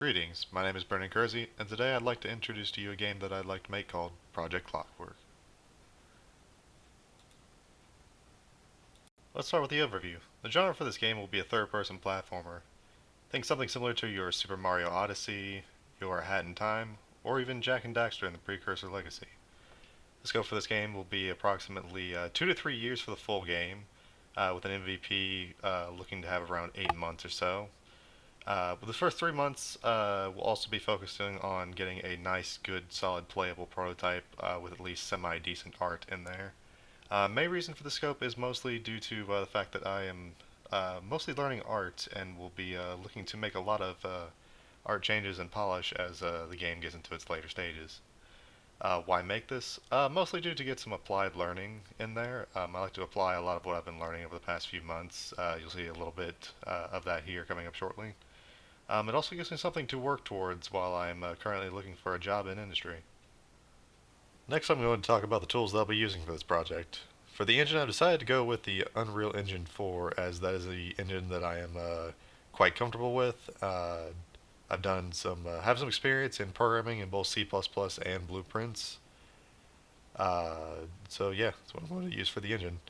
Greetings, my name is Brendan Kersey, and today I'd like to introduce to you a game that I'd like to make called Project Clockwork. Let's start with the overview. The genre for this game will be a third-person platformer. Think something similar to your Super Mario Odyssey, your Hat in Time, or even Jak and Daxter in the Precursor Legacy. The scope for this game will be approximately 2 to 3 years for the full game, with an MVP looking to have around 8 months or so. With the first 3 months, we'll also be focusing on getting a nice, good, solid, playable prototype with at least semi-decent art in there. Main reason for the scope is mostly due to the fact that I am mostly learning art and will be looking to make a lot of art changes and polish as the game gets into its later stages. Why make this? Mostly due to get some applied learning in there. I like to apply a lot of what I've been learning over the past few months. You'll see a little bit of that here coming up shortly. It also gives me something to work towards while I'm currently looking for a job in industry. Next, I'm going to talk about the tools that I'll be using for this project. For the engine, I've decided to go with the Unreal Engine 4, as that is the engine that I am quite comfortable with. I've done have some experience in programming in both C++ and Blueprints. So yeah, that's what I'm going to use for the engine.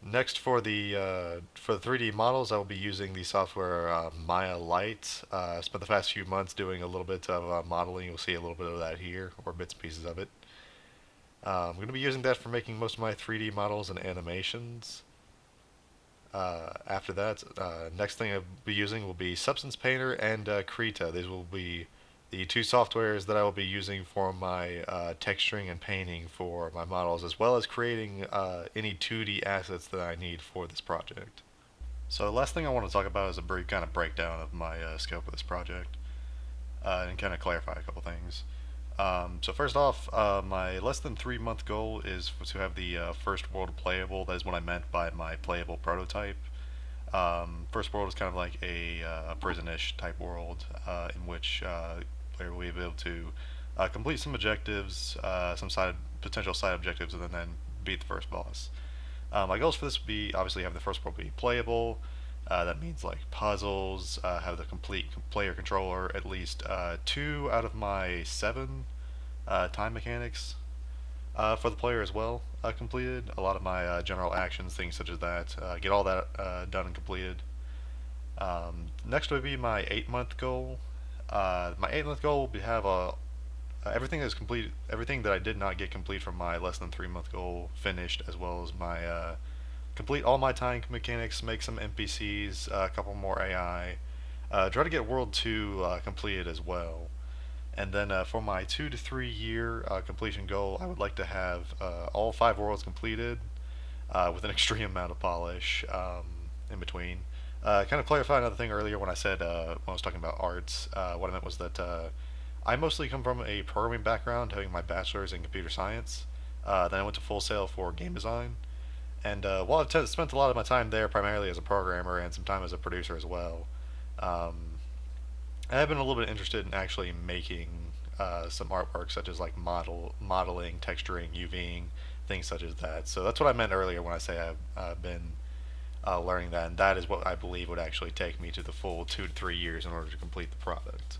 Next, for the 3D models, I will be using the software Maya Lite. I spent the past few months doing a little bit of modeling. You'll see a little bit of that here, or bits and pieces of it. I'm going to be using that for making most of my 3D models and animations. After that, next thing I'll be using will be Substance Painter and Krita. These will be the two softwares that I will be using for my texturing and painting for my models, as well as creating any 2D assets that I need for this project. So the last thing I want to talk about is a brief kind of breakdown of my scope of this project, and kind of clarify a couple things. So first off, my less than 3 month goal is to have the first world playable. That is what I meant by my playable prototype. First world is kind of like a prison-ish type world in which player will be able to complete some objectives, some potential side objectives, and then beat the first boss. My goals for this would be obviously have the first world be playable. That means like puzzles, have the complete player controller, at least 2 out of my 7 time mechanics for the player as well completed. A lot of my general actions, things such as that, get all that done and completed. Next would be my 8 month goal. My 8 month goal will be have everything that is complete, everything that I did not get complete from my less than 3 month goal finished, as well as my complete all my time mechanics, make some NPCs, a couple more AI, try to get World 2 completed as well. And then for my 2 to 3 year completion goal, I would like to have all 5 worlds completed with an extreme amount of polish in between. Kind of clarify another thing earlier when I said, when I was talking about arts, what I meant was that I mostly come from a programming background, having my bachelor's in computer science. Then I went to Full Sail for game design. And while I've spent a lot of my time there primarily as a programmer and some time as a producer as well, I have been a little bit interested in actually making some artwork, such as like modeling, texturing, UVing, things such as that. So that's what I meant earlier when I say I've been learning that, and that is what I believe would actually take me to the full 2 to 3 years in order to complete the product.